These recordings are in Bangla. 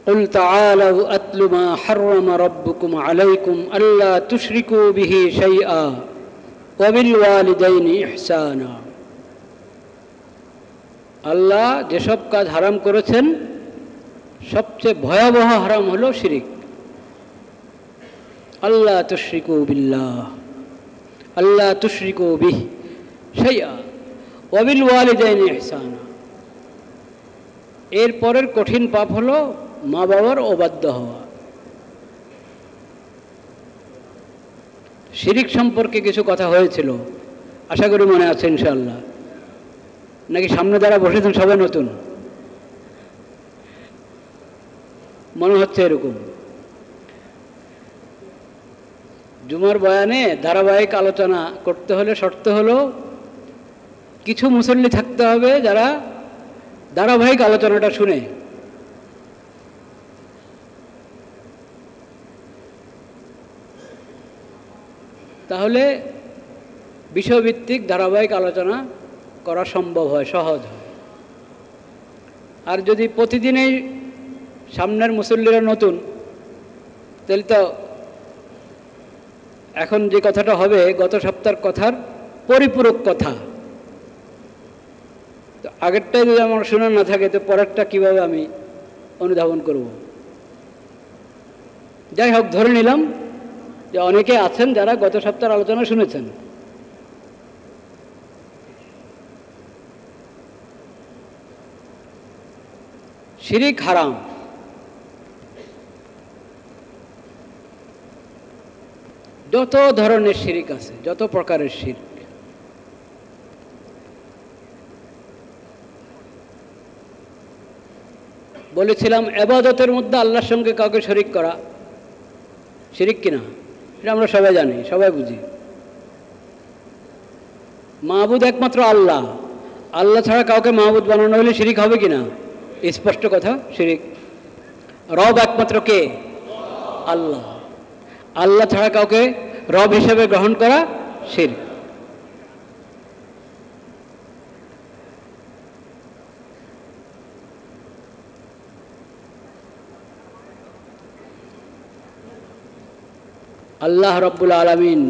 قل تعالوا أتل ما حرم ربكم عليكم ألا تشركوا به شيئا وبالوالدين إحسانا। আল্লাহ যেসব কাজ হারাম করেছেন সবচেয়ে ভয়াবহ হারাম হলো শিরিক। আল্লাহ তুশরিকু বিল্লাহ, আল্লাহ তুশরিকু বিহি শাইআ ওয়া বিল ওয়ালিদাইনি ইহসানা। এর পরের কঠিন পাপ হলো মা বাবার অবাধ্য হওয়া। শিরিক সম্পর্কে কিছু কথা হয়েছিল, আশা করি মনে আছে ইনশাআল্লাহ। নাকি সামনে যারা বসেছেন সবাই নতুন? মনে হচ্ছে এরকম। জুমার বয়ানে ধারাবাহিক আলোচনা করতে হলে শর্ত হলো কিছু মুসল্লি থাকতে হবে যারা ধারাবাহিক আলোচনাটা শুনে। তাহলে বিষয়ভিত্তিক ধারাবাহিক আলোচনা করা সম্ভব হয়, সহজ হয়। আর যদি প্রতিদিনই সামনের মুসল্লিরা নতুন, তাহলে তো এখন যে কথাটা হবে গত সপ্তাহের কথার পরিপূরক কথা। তো আগেরটাই যদি আমার শোনা না থাকে তো পরেরটা কীভাবে আমি অনুধাবন করব? যাই হোক, ধরে নিলাম যে অনেকে আছেন যারা গত সপ্তাহের আলোচনা শুনেছেন। শিরিক হারাম। যত ধরনের শিরিক আছে, যত প্রকারের শিরক, বলেছিলাম ইবাদতের মধ্যে আল্লাহর সঙ্গে কাউকে শরিক করা শিরিক কিনা এটা আমরা সবাই জানি, সবাই বুঝি। মাহবুদ একমাত্র আল্লাহ, আল্লাহ ছাড়া কাউকে মাহবুদ বানানো হলে শিরিক হবে কিনা? স্পষ্ট কথা, শিরিক। রব একমাত্র কে? আল্লাহ। আল্লাহ ছাড়া কাউকে রব হিসেবে গ্রহণ করা শিরক। আল্লাহ রব্বুল আলামিন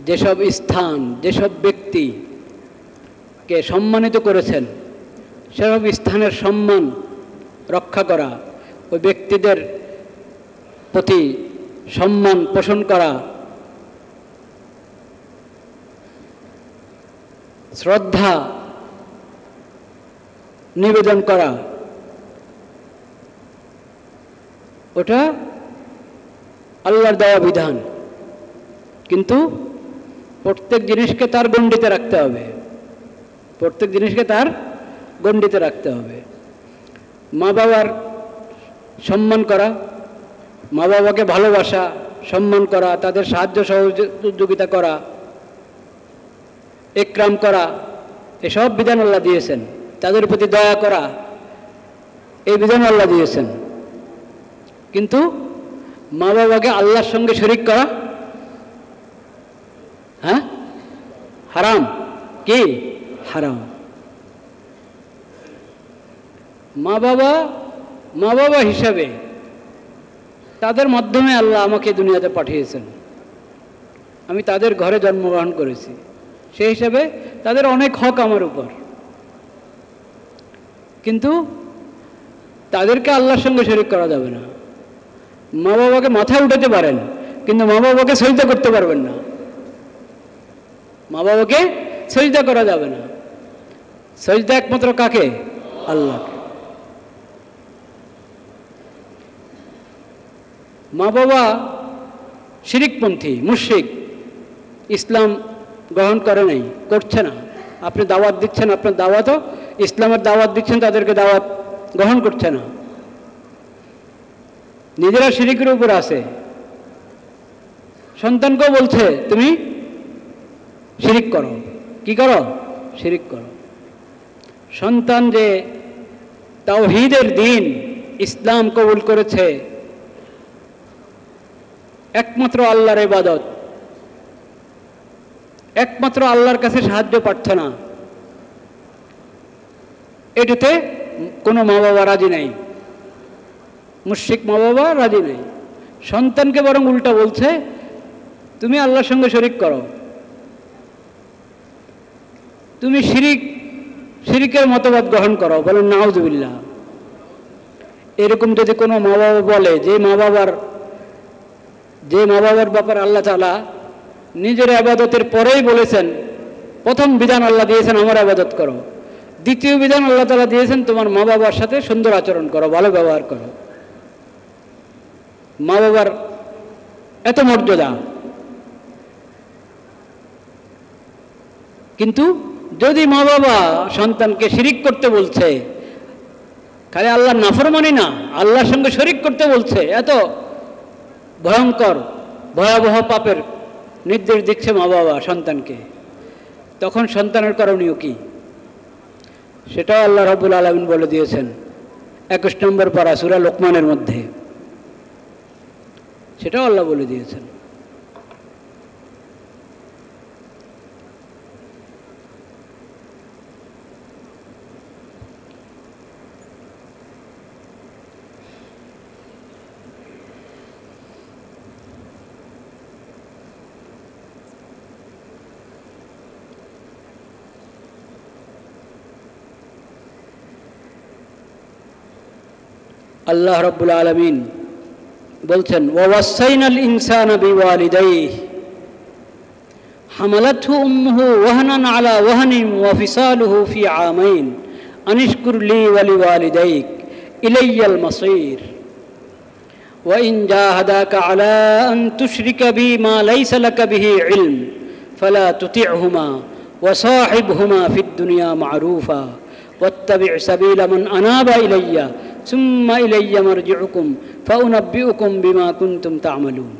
যেসব স্থান, যেসব ব্যক্তিকে সম্মানিত করেছেন, সেসব স্থানের সম্মান রক্ষা করা, ওই ব্যক্তিদের প্রতি সম্মান পোষণ করা, শ্রদ্ধা নিবেদন করা, ওটা আল্লাহর দেওয়া বিধান। কিন্তু প্রত্যেক জিনিসকে তার গণ্ডিতে রাখতে হবে, প্রত্যেক জিনিসকে তার গণ্ডিতে রাখতে হবে। মা বাবার সম্মান করা, মা বাবাকে ভালোবাসা, সম্মান করা, তাদের সাহায্য সহযোগিতা করা, ইকরাম করা, এসব বিধান আল্লাহ দিয়েছেন। তাদের প্রতি দয়া করা, এই বিধান আল্লাহ দিয়েছেন। কিন্তু মা বাবাকে আল্লাহর সঙ্গে শরিক করা হারাম। কি হারাম? মা বাবা হিসাবে তাদের মাধ্যমে আল্লাহ আমাকে দুনিয়াতে পাঠিয়েছেন। আমি তাদের ঘরে জন্মগ্রহণ করেছি, সেই হিসাবে তাদের অনেক হক আমার উপর। কিন্তু তাদেরকে আল্লাহর সঙ্গে শরিক করা যাবে না। মা বাবাকে মাথায় উঠাতে পারেন, কিন্তু মা বাবাকে সজদা করতে পারবেন না। মা বাবাকে সজদা করা যাবে না। সজদা একমাত্র কাকে? আল্লাহকে। মা বাবা শিরিকপন্থী, মুশরিক, ইসলাম গ্রহণ করে নাই, করছে না। আপনি দাওয়াত দিচ্ছেন, আপনার দাওয়াতও ইসলামের দাওয়াত দিচ্ছেন, তাদেরকে দাওয়াত গ্রহণ করছে না। নিজেরা শিরিকের উপর আছে। সন্তানকেও বলছে তুমি শিরিক করো। কি করো? শিরিক করো। সন্তান যে তাওহীদের দ্বীন ইসলাম কবুল করেছে, একমাত্র আল্লাহর ইবাদত, একমাত্র আল্লাহর কাছে সাহায্য প্রার্থনা, এটাতে কোনো মা বাবা রাজি নাই। মুশরিক মা বাবা রাজি নেই। সন্তানকে বরং উল্টা বলছে, তুমি আল্লাহর সঙ্গে শরিক করো, তুমি শিরিকের মতবাদ গ্রহণ করো। বলেন নাউযুবিল্লাহ। এরকম যদি কোনো মা বাবা বলে, যে মা বাবার ব্যাপারে আল্লাহ তাআলা নিজের ইবাদতের পরেই বলেছেন, প্রথম বিধান আল্লাহ দিয়েছেন আমার ইবাদত করো, দ্বিতীয় বিধান আল্লাহ তাআলা দিয়েছেন তোমার মা বাবার সাথে সুন্দর আচরণ করো, ভালো ব্যবহার করো। মা বাবার এত মর্যাদা, কিন্তু যদি মা বাবা সন্তানকে শিরিক করতে বলছে, খালি আল্লাহর নাফরমানি না, আল্লাহর সঙ্গে শরিক করতে বলছে, এত ভয়ঙ্কর ভয়াবহ পাপের নির্দেশ দিচ্ছে মা বাবা সন্তানকে, তখন সন্তানের করণীয় কি? সেটাও আল্লাহ রাব্বুল আলামিন বলে দিয়েছেন 21 নম্বর পারা সূরা লোকমানের মধ্যে, সেটাও আল্লাহ বলে দিয়েছেন। আল্লাহ রাব্বুল আলামিন বলছেন, ওয়াসাইনাল ইনসানা বিওয়ালিদাইহি হামালাতহু উম্মুহু ওয়াহনান আলা ওয়াহনিন ওয়া ফিসালুহু ফি আমাইন আনিশকুর লি ওয়া লিওয়ালিদাইক ইলাইয়াল মাসীর ওয়া ইন জাহাদাকা আলা আন তুশরিকা বি মা লাইসা লাকা বিহি ইলম ফালা তুতি'হুমা ওয়া সাহিবহুমা ফিদ দুনিয়া মা'রুফা ওয়াত্তাবি' সাবিলা মান আনাবা ইলাইয়া সুম্মা ইলাইয়া মারজিউকুম ফাউনাব্বিউকুম বিমা কুনতুম তা'মালুন।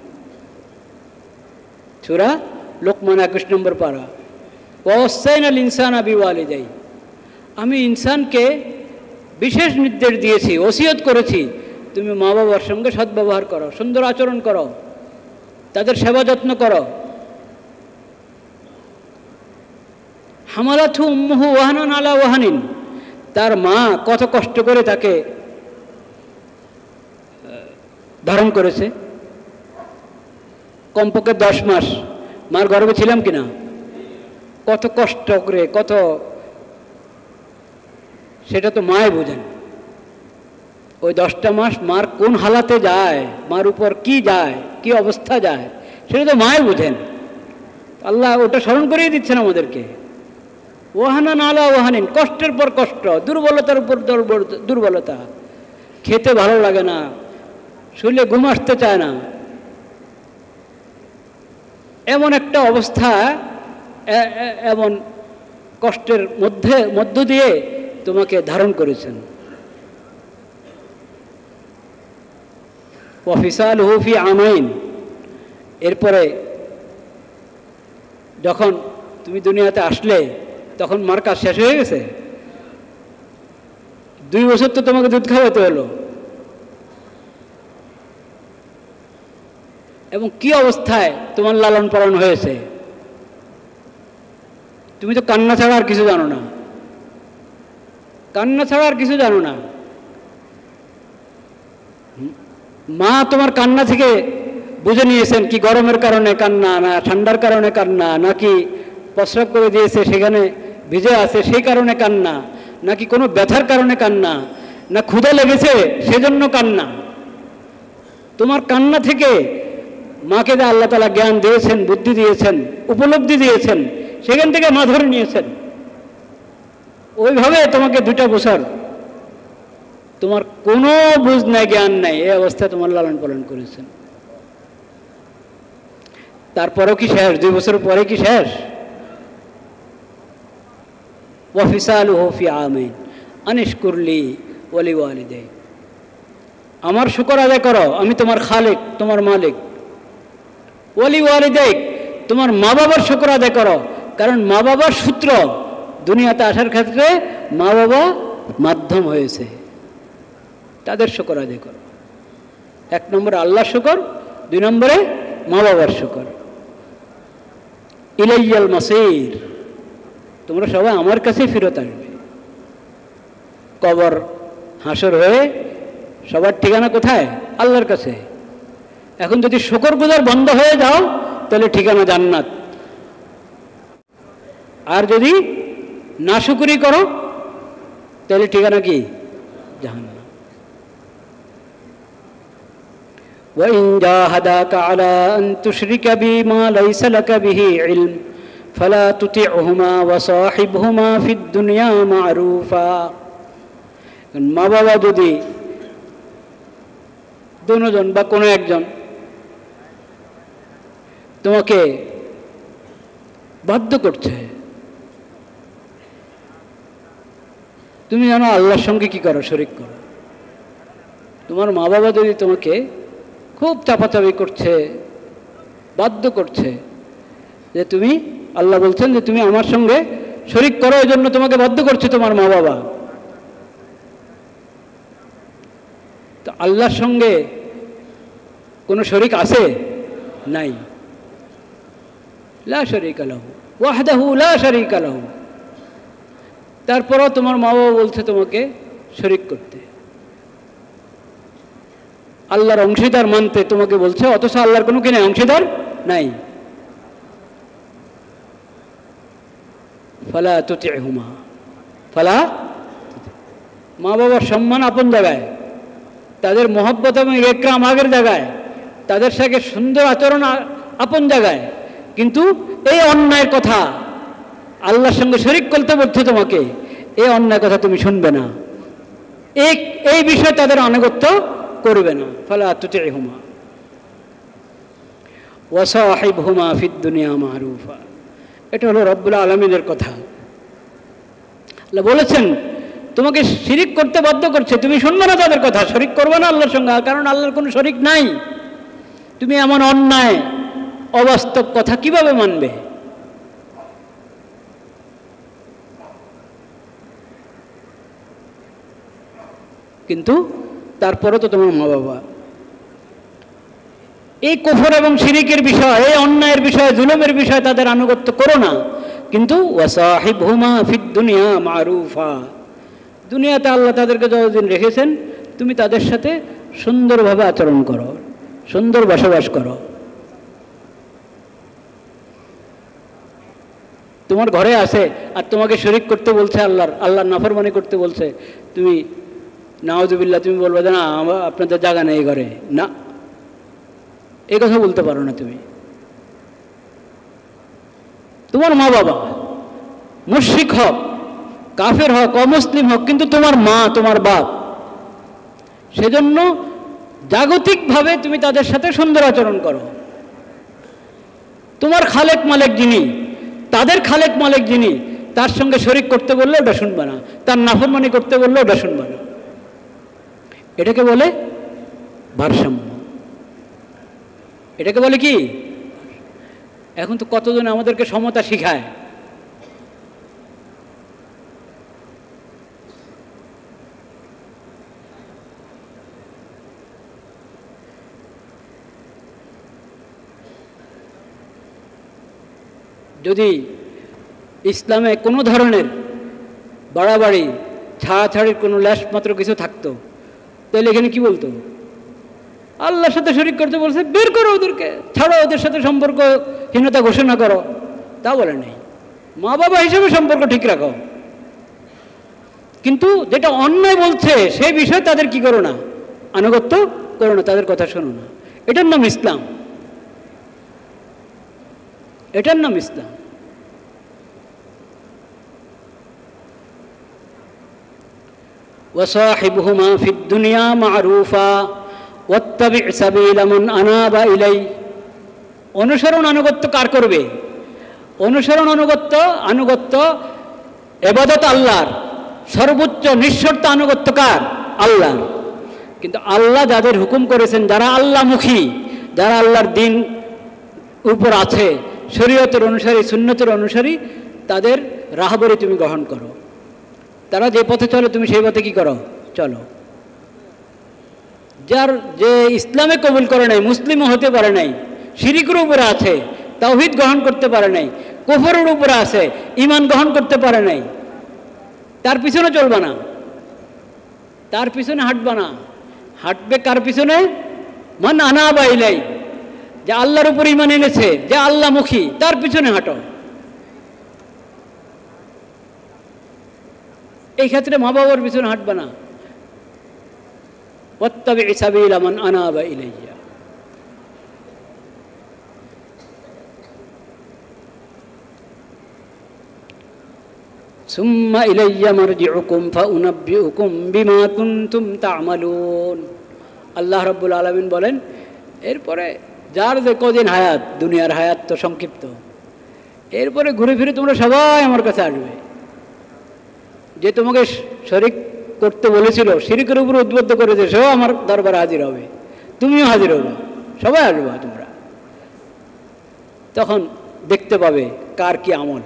সূরা লোকমান 21 নম্বর পারা। ওয়াসাইনাল ইনসানা বিওয়ালিদাইহি, আমি ইনসানকে বিশেষ নির্দেশ দিয়েছি, ওসিয়ত করেছি, তুমি মা বাবার সঙ্গে সদ্ব্যবহার করো, সুন্দর আচরণ করো, তাদের সেবা যত্ন করো। হামালাতহু উম্মুহু ওয়াহনান আলা ওয়াহনিন, তার মা কত কষ্ট করে তাকে ধারণ করেছে, কমপক্ষে 10 মাস মার গর্ভে ছিলাম কিনা, কত কষ্ট করে, কত, সেটা তো মাই বোঝেন। ওই 10টা মাস মার কোন হালাতে যায়, মার উপর কি যায়, কি অবস্থা যায়, সেটা তো মাই বোঝেন। আল্লাহ ওটা স্মরণ করিয়ে দিচ্ছেন আমাদেরকে। ওয়াহানান আলা ওয়াহানিন, কষ্টের পর কষ্ট, দুর্বলতার উপর দুর্বলতা, খেতে ভালো লাগে না, শরীরে ঘুম আসতে চায় না, এমন একটা অবস্থা, এমন কষ্টের মধ্য দিয়ে তোমাকে ধারণ করেছেন। ওয়া ফিসালুহু ফি আমাইন, এরপরে যখন তুমি দুনিয়াতে আসলে তখন মার কাজ শেষ হয়ে গেছে, 2 বছর তো তোমাকে দুধ খাওয়াতে হলো, এবং কি অবস্থায় তোমার লালন পালন হয়েছে, তুমি তো কান্না ছাড়া আর কিছু জানো না, কান্না ছাড়া আর কিছু জানো না। মা তোমার কান্না থেকে বুঝে নিয়েছেন কি গরমের কারণে কান্না, না ঠান্ডার কারণে কান্না, নাকি প্রস্রাব করে দিয়েছে সেখানে ভিজে আছে সেই কারণে কান্না, নাকি কোনো ব্যথার কারণে কান্না, না ক্ষুধা লেগেছে সেজন্য কান্না। তোমার কান্না থেকে মাকে যে আল্লাহ তাআলা জ্ঞান দিয়েছেন, বুদ্ধি দিয়েছেন, উপলব্ধি দিয়েছেন, সেখান থেকে মা ধরে নিয়েছেন। ওইভাবে তোমাকে 2টা বছর তোমার কোনো বুঝ নাই, জ্ঞান নাই, এই অবস্থায় তোমার লালন পালন করেছেন। তারপরেও কি শেষ? 2 বছর পরে কি শেষ? ওয়া ফিসালুহু ফি আমাইন আনিশকুর লি ওয়া লিওয়ালিদাইক, আমার শুকর আদায় করো, আমি তোমার খালিক, তোমার মালিক। ওয়া লিওয়ালিদাইক, তোমার মা বাবার শুকর আদায় করো, কারণ মা বাবার সূত্র দুনিয়াতে আসার ক্ষেত্রে মা বাবা মাধ্যম হয়েছে, তাদের শুকর আদায় করো। 1 নম্বরে আল্লাহর শুকর, 2 নম্বরে মা বাবার শুকর। ইলাইয়াল মাসীর, তোমরা সবাই আমার কাছে ফেরত আসবে। কবর হাসর হয়ে সবার ঠিকানা কোথায়? আল্লাহর কাছে। এখন যদি শুকরগুজার বন্ধ হয়ে যাও তাহলে ঠিকানা জান্নাত, আর যদি নাশুকরি করো তাহলে ঠিকানা কি? জাহান্নাম। وَإِنْ جَاهَدَاكَ عَلَىٰ أَن تُشْرِكَ بِي مَا لَيْسَ لَكَ بِهِ عِلْمٌ فَلَا تُطِعْهُمَا وَصَاحِبْهُمَا فِي الدُّنْيَا مَعْرُوفًا। মা বাবা যদি দুজন বা কোনো একজন তোমাকে বাধ্য করছে, তুমি জানো আল্লাহর সঙ্গে কি করো? শরীক করো। তোমার মা বাবা যদি তোমাকে খুব চাপাচাপি করছে, বাধ্য করছে যে তুমি, আল্লাহ বলছেন যে তুমি আমার সঙ্গে শরীক করো, এই জন্য তোমাকে বাধ্য করছে তোমার মা বাবা, তো আল্লাহর সঙ্গে কোনো শরীক আছে? নাই। লা শারীকা লাহু ওয়াহদাহু লা শারীকা লাহু। তারপরও তোমার মা বাবা বলছে তোমাকে শরীক করতে, আল্লাহর অংশীদার মানতে তোমাকে বলছে, অথচ আল্লাহর কোনো কি নাই? অংশীদার নাই। ফালা তুতিহুমা, ফালা, মা বাবার সম্মান আপন জায়গায়, তাদের মহব্বত এবং ইকরাম আগের জায়গায়, তাদের সাথে সুন্দর আচরণ আপন জায়গায়, কিন্তু এই অন্যায়ের কথা, আল্লাহর সঙ্গে শরীক করতে বলছে তোমাকে, এই অন্যায় কথা তুমি শুনবে না, এই বিষয়ে তাদের আনুগত্য করবে না। ফালা তুতিহুমা ওয়া সাহিবহুমা ফিদ দুনিয়া মারুফা। এটা হলো রব্বুল আলামিনের কথা। আল্লাহ বলেছেন তোমাকে শিরিক করতে বাধ্য করছে, তুমি শুনবে না তাদের কথা, শরিক করবে না আল্লাহর সঙ্গে, কারণ আল্লাহর কোনো শরিক নাই। তুমি এমন অন্যায় অবাস্তব কথা কিভাবে মানবে? কিন্তু তারপরে তো তোমার মা বাবা এই কুফর এবং শিরিকের বিষয়, এই অন্যায়ের বিষয়, জুলুমের বিষয় তাদের আনুগত্য করো না, কিন্তু ওয়াসাহিবহুমা ফিদ দুনিয়া মারুফা, দুনিয়াতে আল্লাহ তাদেরকে যতদিন রেখেছেন তুমি তাদের সাথে সুন্দরভাবে আচরণ করো, সুন্দর বসবাস করো। তোমার ঘরে আছে আর তোমাকে শরিক করতে বলছে, আল্লাহর নাফরমানি করতে বলছে, তুমি নাউজুবিল্লাহ তুমি বলবে যে না আপনাদের জায়গা নেই ঘরে, না, এই কথা বলতে পারো না তুমি। তোমার মা বাবা মুশরিক হোক, কাফের হোক, অমুসলিম হোক, কিন্তু তোমার মা, তোমার বাপ, সেজন্য জাগতিকভাবে তুমি তাদের সাথে সুন্দর আচরণ করো। তোমার খালেক মালেক যিনি, তাদের খালেক মালেক যিনি, তার সঙ্গে শরিক করতে বললে ওটা শুনবে না, তার নাফরমানি করতে বললে ওটা শুনবে না। এটাকে বলে ভারসাম্য। এটাকে বলে কি? এখন তো কতজন আমাদেরকে সমতা শিখায়। যদি ইসলামে কোনো ধরনের বাড়াবাড়ি, ছাড়াছাড়ির কোনো লেশ মাত্র কিছু থাকতো, তাহলে এখানে কি বলতো? আল্লাহর সাথে শরিক করতে বলছে, বের করো ওদেরকে, ছাড়ো, ওদের সাথে সম্পর্কহীনতা ঘোষণা করো, তা বলে নেই। মা বাবা হিসেবে সম্পর্ক ঠিক রাখো, কিন্তু যেটা অন্যায় বলছে সেই বিষয়ে তাদের কি করো না? আনুগত্য করো না, তাদের কথা শোনো না। এটার নাম ইসলাম, এটার নাম ইসলাম। ওয়াসাহিবহুমা ফিদ দুনিয়া মারুফা ওয়াত্তাবি সাবিলা মান আনাবা ইলাই। অনুসরণ আনুগত্য কার করবে? অনুসরণ আনুগত্য ইবাদত আল্লাহর, সর্বোচ্চ নিঃশর্ত আনুগত্য কার? আল্লাহর। কিন্তু আল্লাহ যাদের হুকুম করেছেন, যারা আল্লাহমুখী, যারা আল্লাহর দিন উপর আছে, শরীয়তের অনুসারী, সুন্নতের অনুসারী, তাদের রাহবরি তুমি গ্রহণ করো। তারা যে পথে চলে তুমি সেই পথে কি করো? চলো। যে ইসলামে কবুল করে নাই, মুসলিমও হতে পারে নাই, শিরিকের উপরে আছে, তাওহীদ গ্রহণ করতে পারে নাই, কুফরের উপরে আছে, ঈমান গ্রহণ করতে পারে নাই, তার পিছনে চলবা না, তার পিছনে হাঁটবা না, হাঁটবে কার পিছনে? মান আনাবা ইলাই, যে আল্লাহর উপর ঈমান এনেছে, যে আল্লাহমুখী, তার পিছনে হাঁটো। এই ক্ষেত্রে মা বাবার পিছনে হাঁটবে না। ওয়াত্তাবি সাবিলা মান আনাবা ইলাইয়া। সুম্মা ইলাইয়া মারজিউকুম ফাউনাব্বিউকুম বিমা কুনতুম তা'মালুন। আল্লাহ রাব্বুল আলামিন বলেন, এরপরে যার যে কদিন হায়াত, দুনিয়ার হায়াত তো সংক্ষিপ্ত, এরপরে ঘুরে ফিরে তোমরা সবাই আমার কাছে আসবে। যে তোমাকে শরিক করতে বলেছিল, শিরকের উপর উদ্বুদ্ধ করেছে, সেও আমার দরবারে হাজির হবে, তুমিও হাজির হবে, সবাই আসবে তোমরা। তখন দেখতে পাবে কার কি আমল,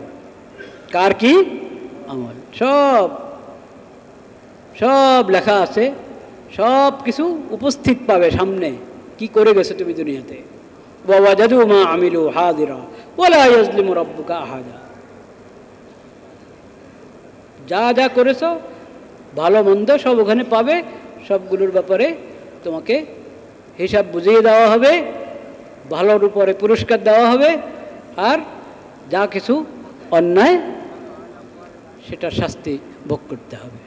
কার কি আমল। সব সব লেখা আছে, সব কিছু উপস্থিত পাবে সামনে, কি করে গেছো তুমি দুনিয়াতে। ওয়াজাদু মা আমিলু হাদিরা ওয়ালা ইয়াজলিমু রাব্বুকা আহাদা। যা যা করেছো ভালো মন্দ সব ওখানে পাবে, সবগুলোর ব্যাপারে তোমাকে হিসাব বুঝিয়ে দেওয়া হবে, ভালোর উপরে পুরস্কার দেওয়া হবে, আর যা কিছু অন্যায় সেটার শাস্তি ভোগ করতে হবে।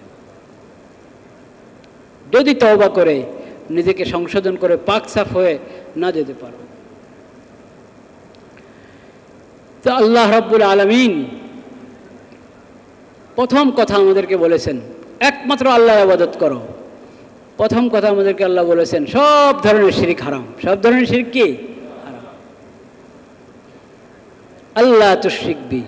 যদি তওবা করে নিজেকে সংশোধন করে পাক সাফ হয়ে না যেতে পারো। তো আল্লাহ রাব্বুল আলামিন প্রথম কথা আমাদেরকে বলেছেন একমাত্র আল্লাহর ইবাদত করো। প্রথম কথা আমাদেরকে আল্লাহ বলেছেন সব ধরনের শিরক হারাম। সব ধরনের শিরক কি হারাম। আল্লাহ তুশরিক বি,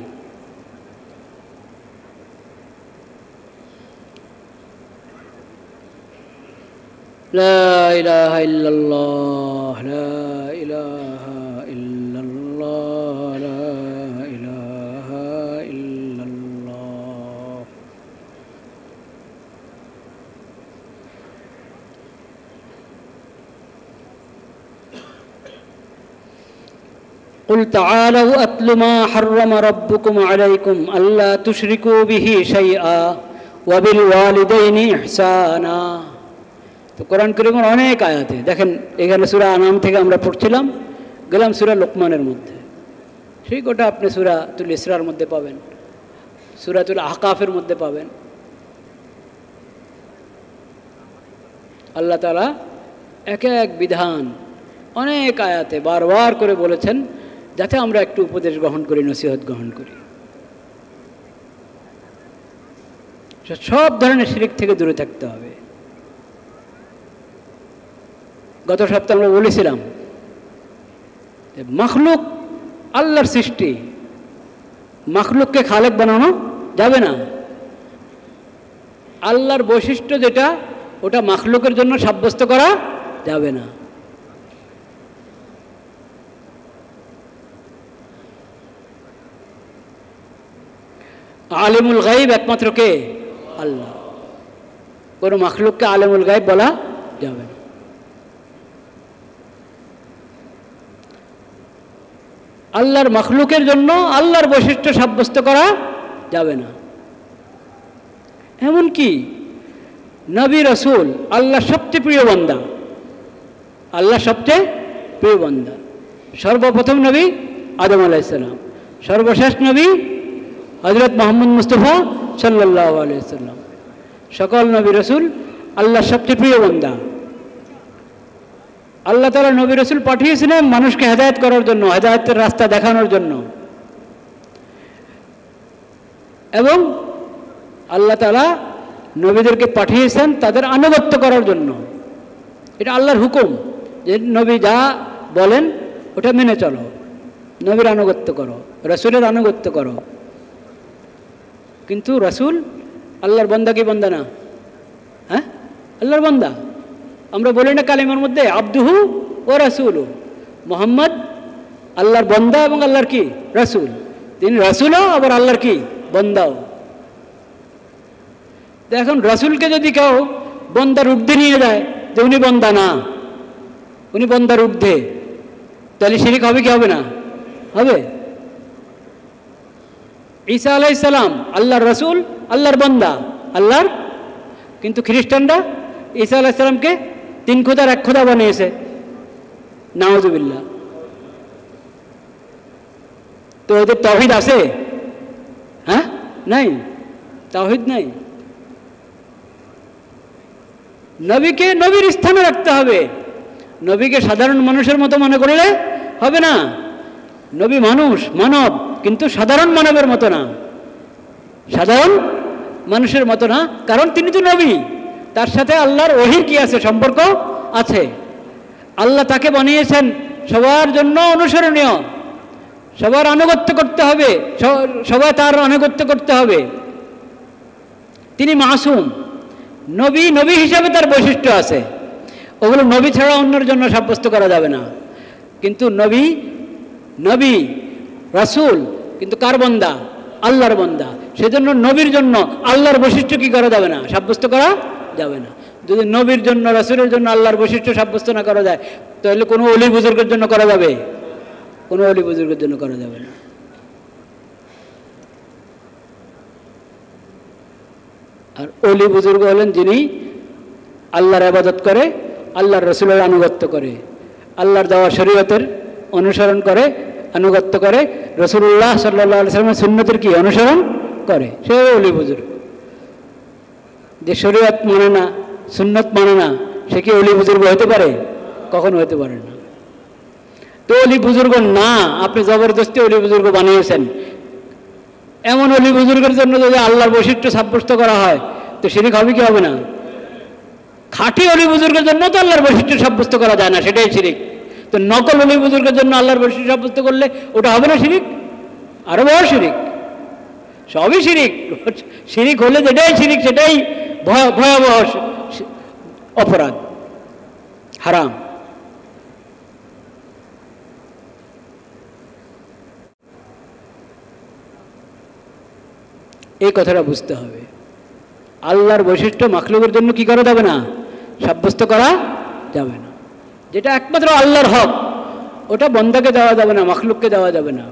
লা ইলাহা ইল্লাল্লাহ, লা ইলাহা ইল্লাল্লাহ, লা ইলাহা ইল্লাল্লাহ। قل تعالوا أتل ما حرم ربكم عليكم ألا تشركوا به شيئا وبالوالدين إحسانا। তো কোরআন কারীমের অনেক আয়াতে দেখেন, এখানে সূরা আনাম থেকে আমরা পড়ছিলাম, গেলাম সূরা লোকমানের মধ্যে, সেই গোটা আপনি সূরাতুল ইসরার মধ্যে পাবেন, সূরাতুল আহকাফের মধ্যে পাবেন। আল্লাহ তাআলা এক এক বিধান অনেক আয়াতে বারবার করে বলেছেন, যাতে আমরা একটু উপদেশ গ্রহণ করি, নসিহত গ্রহণ করি, সব ধরনের শিরক থেকে দূরে থাকতে হবে। গত সপ্তাহে আমরা বলেছিলাম মাখলুক আল্লাহর সৃষ্টি, মাখলুককে খালেক বানানো যাবে না। আল্লাহর বৈশিষ্ট্য যেটা, ওটা মাখলুকের জন্য সাব্যস্ত করা যাবে না। আলিমুল গায়ব একমাত্র কে? আল্লাহ। কোনো মাখলুককে আলিমুল গায়ব বলা যাবে না। আল্লাহর মাখলুকের জন্য আল্লাহর বৈশিষ্ট্য সাব্যস্ত করা যাবে না। এমনকি নবী রাসূল আল্লাহর সবচেয়ে প্রিয় বান্দা, আল্লাহর সবচেয়ে প্রিয় বান্দা। সর্বপ্রথম নবী আদম আলাইহিস সালাম, সর্বশেষ নবী হযরত মুহাম্মদ মুস্তাফা সাল্লাল্লাহু আলাইহি ওয়াসাল্লাম। সকল নবী রাসূল আল্লাহর সবচেয়ে প্রিয় বান্দা। আল্লাহ তাআলা নবী রাসূল পাঠিয়েছিলেন মানুষকে হেদায়েত করার জন্য, হেদায়েতের রাস্তা দেখানোর জন্য, এবং আল্লাহ তাআলা নবীদেরকে পাঠিয়েছেন তাদের আনুগত্য করার জন্য। এটা আল্লাহর হুকুম যে নবী যা বলেন ওটা মেনে চলো, নবীর আনুগত্য করো, রাসূলের আনুগত্য করো। কিন্তু রাসূল আল্লাহর বান্দা কি বান্দা না? হ্যাঁ, আল্লাহর বান্দা। আমরা বলি না কালিমার মধ্যে আবদুহু ও রাসূলু, মুহাম্মদ আল্লাহর বান্দা এবং আল্লাহর কি রাসূল। তিনি রাসূলও আবার আল্লাহর কি বান্দাও। এখন রাসূলকে যদি কেউ বান্দার ঊর্ধ্বে নিয়ে যায় যে উনি বান্দা না, উনি বান্দার ঊর্ধ্বে, তাহলে শিরক হবে কি হবে না? হবে। ঈসা আলাইহিস সালাম আল্লাহর রাসূল, আল্লাহর বান্দা, আল্লাহর। কিন্তু খ্রিস্টানরা ঈসা আলাইহিস সালামকে তিন খোদার এক খোদা বানিয়েছে, নাউজুবিল্লাহ। তো ওদের তাওহীদ আছে? হ্যাঁ, নাই, তাওহীদ নাই। নবীকে নবীর স্থানে রাখতে হবে। নবীকে সাধারণ মানুষের মতো মনে করলে হবে না। নবী মানুষ, মানব, কিন্তু সাধারণ মানবের মতো না, সাধারণ মানুষের মতো না। কারণ তিনি তো নবী, তার সাথে আল্লাহর ওহীর কি আছে, সম্পর্ক আছে। আল্লাহ তাকে বানিয়েছেন সবার জন্য অনুসরণীয়, সবার আনুগত্য করতে হবে, সবাই তার আনুগত্য করতে হবে। তিনি মাসুম, নবী, নবী হিসাবে তার বৈশিষ্ট্য আছে, ওগুলো নবী ছাড়া অন্যের জন্য সাব্যস্ত করা যাবে না। কিন্তু নবী, নবী রাসূল, কিন্তু কার বান্দা? আল্লাহর বান্দা। সেজন্য নবীর জন্য আল্লাহর বৈশিষ্ট্য কি করা যাবে না, সাব্যস্ত করা যাবে না। যদি নবীর জন্য, রাসূলের জন্য আল্লাহর বৈশিষ্ট্য সাব্যস্ত না করা যায়, তাহলে কোনো অলি বুজুর্গের জন্য করা যাবে? কোনো অলি বুজুর্গের জন্য করা যাবে না। আর অলি বুজুর্গ হলেন যিনি আল্লাহর ইবাদত করে, আল্লাহর রাসূলের আনুগত্য করে, আল্লাহর দেওয়া শরীয়তের অনুসরণ করে, আনুগত্য করে, রাসূলুল্লাহ সাল্লাল্লাহু আলাইহি ওয়াসাল্লামের সুন্নতের কি অনুসরণ করে, সে অলি বুজুর্গ। যে শরীয়ত মানে না, সুন্নত মানে না, সে কি অলি বুজুর্গ হতে পারে? কখনো হতে পারে না। তো অলি বুজুর্গ না, আপনি জবরদস্তি অলি বুজুর্গ বানিয়েছেন। এমন অলি বুজুর্গের জন্য যদি আল্লাহর বৈশিষ্ট্য সাব্যস্ত করা হয়, তো শিরিক হবে কি হবে না? খাঁটি অলি বুজুর্গের জন্য তো আল্লাহর বৈশিষ্ট্য সাব্যস্ত করা যায় না, সেটাই শিরিক। তো নকল অলি বুজুর্গের জন্য আল্লাহর বৈশিষ্ট্য সাব্যস্ত করলে ওটা হবে না শিরিক? আরো বড় শিরিক, সবই শিরিক। শিরিক হলে যেটাই শিরিক, সেটাই ভয়াবহ অপরাধ, হারাম। এই কথাটা বুঝতে হবে। আল্লাহর বৈশিষ্ট্য মাখলুকের জন্য কি করা যাবে না, সাব্যস্ত করা যাবে না। যেটা একমাত্র আল্লাহর হক, ওটা বন্দাকে দেওয়া যাবে না, মাখলুককে দেওয়া যাবে না।